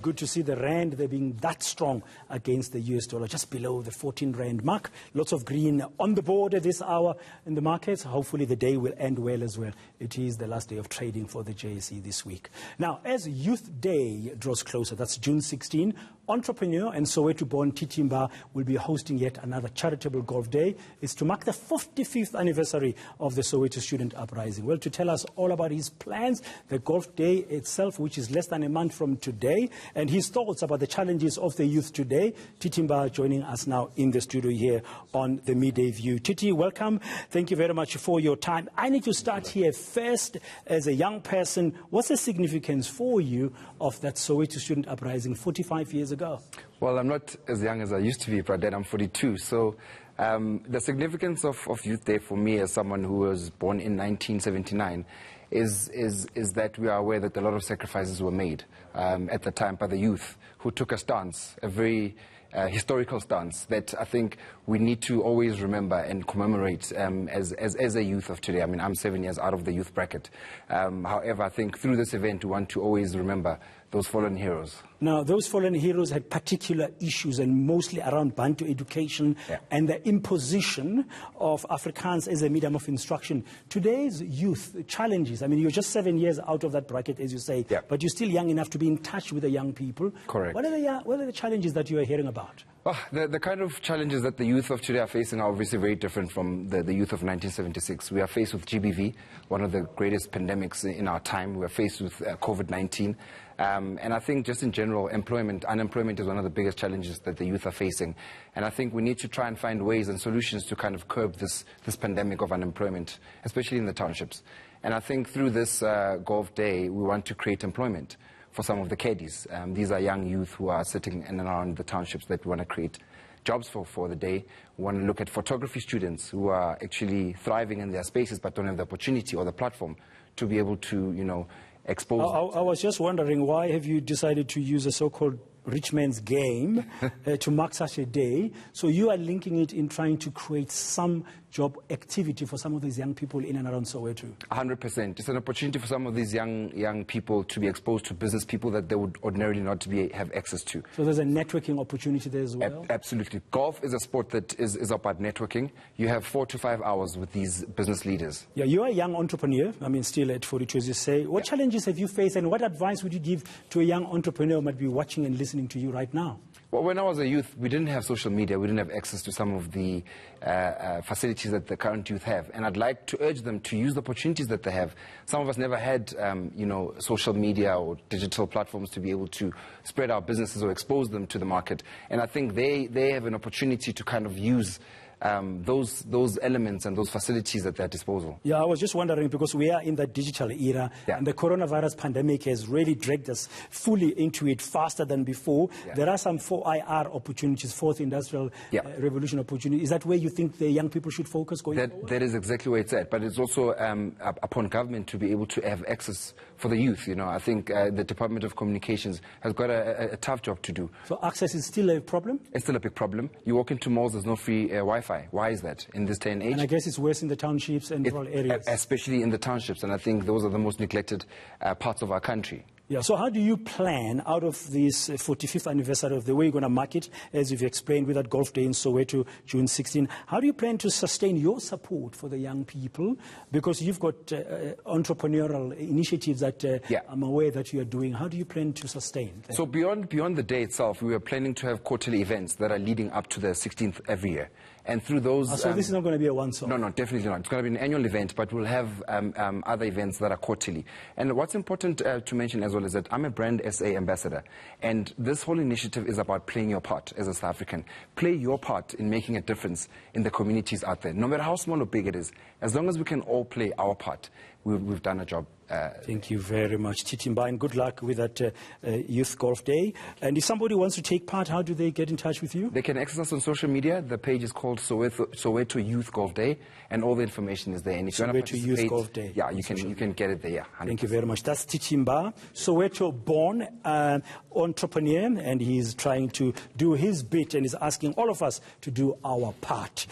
Good to see the rand there being that strong against the US dollar, just below the 14 rand mark. Lots of green on the board at this hour in the markets. Hopefully the day will end well as well. It is the last day of trading for the JSE this week. Now, as Youth Day draws closer, that's June 16, entrepreneur and Soweto-born TT Mbha will be hosting yet another charitable golf day. It's to mark the 55th anniversary of the Soweto Student Uprising. Well, to tell us all about his plans, the golf day itself, which is less than a month from today, and his thoughts about the challenges of the youth today. TT Mbha joining us now in the studio here on the Midday View. TT, welcome. Thank you very much for your time. I need to start here first. As a young person, what's the significance for you of that Soweto Student Uprising 45 years ago? Well, I'm not as young as I used to be, but then I'm 42. So the significance of Youth Day for me as someone who was born in 1979 is that we are aware that a lot of sacrifices were made at the time by the youth who took a stance, a very historical stance that I think we need to always remember and commemorate as a youth of today. I mean, I'm 7 years out of the youth bracket. However, I think through this event we want to always remember those fallen heroes. Now, those fallen heroes had particular issues and mostly around Bantu education and the imposition of Afrikaans as a medium of instruction. Today's youth challenges, I mean, you're just 7 years out of that bracket, as you say, but you're still young enough to be in touch with the young people. Correct. What are the challenges that you are hearing about? Well, the kind of challenges that the youth of today are facing are obviously very different from the youth of 1976. We are faced with GBV, one of the greatest pandemics in our time. We are faced with COVID-19. And I think just in general, unemployment is one of the biggest challenges that the youth are facing. And I think we need to try and find ways and solutions to kind of curb this pandemic of unemployment, especially in the townships. And I think through this golf day, we want to create employment for some of the caddies. These are young youth who are sitting in and around the townships that we want to create jobs for the day. We want to look at photography students who are actually thriving in their spaces but don't have the opportunity or the platform to be able to, you know, expose. I was just wondering, why have you decided to use a so-called rich man's game to mark such a day? So you are linking it in trying to create some job activity for some of these young people in and around Soweto. 100%. It's an opportunity for some of these young people to be exposed to business people that they would ordinarily not have access to. So there's a networking opportunity there as well? Absolutely. Golf is a sport that is about networking. You have 4 to 5 hours with these business leaders. Yeah, you are a young entrepreneur. I mean, still at 42, as you say. What challenges have you faced, and what advice would you give to a young entrepreneur who might be watching and listening to you right now? Well, when I was a youth, we didn't have social media. We didn't have access to some of the facilities that the current youth have. And I'd like to urge them to use the opportunities that they have. Some of us never had, you know, social media or digital platforms to be able to spread our businesses or expose them to the market. And I think they have an opportunity to kind of use those elements and those facilities at their disposal. Yeah, I was just wondering, because we are in the digital era, and the coronavirus pandemic has really dragged us fully into it faster than before. There are some 4IR opportunities, fourth industrial revolution opportunities. Is that where you think the young people should focus going forward? That is exactly where it's at. But it's also upon government to be able to have access for the youth. You know, I think the Department of Communications has got a tough job to do. So access is still a problem? It's still a big problem. You walk into malls, there's no free Wi-Fi. Why is that in this day and age? And I guess it's worse in the townships and rural areas. Especially in the townships, and I think those are the most neglected parts of our country. Yeah, so how do you plan out of this 45th anniversary of the way you're going to mark it, as you've explained with that golf day in Soweto, June 16, how do you plan to sustain your support for the young people? Because you've got entrepreneurial initiatives that I'm aware that you are doing. How do you plan to sustain that? So beyond the day itself, we are planning to have quarterly events that are leading up to the 16th every year. And through those... so this is not going to be a once-off? No, definitely not. It's going to be an annual event, but we'll have other events that are quarterly. And what's important to mention as well is that I'm a brand SA ambassador. And this whole initiative is about playing your part as a South African. Play your part in making a difference in the communities out there. No matter how small or big it is, as long as we can all play our part, we've done a job. Thank you very much, TT Mbha, and good luck with that Youth Golf Day. And if somebody wants to take part, how do they get in touch with you? They can access us on social media. The page is called Soweto Youth Golf Day, and all the information is there. And if you want to participate, Youth Golf Day. Yeah, you can get it there. Yeah, 100%. Thank you very much. That's TT Mbha, Soweto-born entrepreneur, and he's trying to do his bit and is asking all of us to do our part.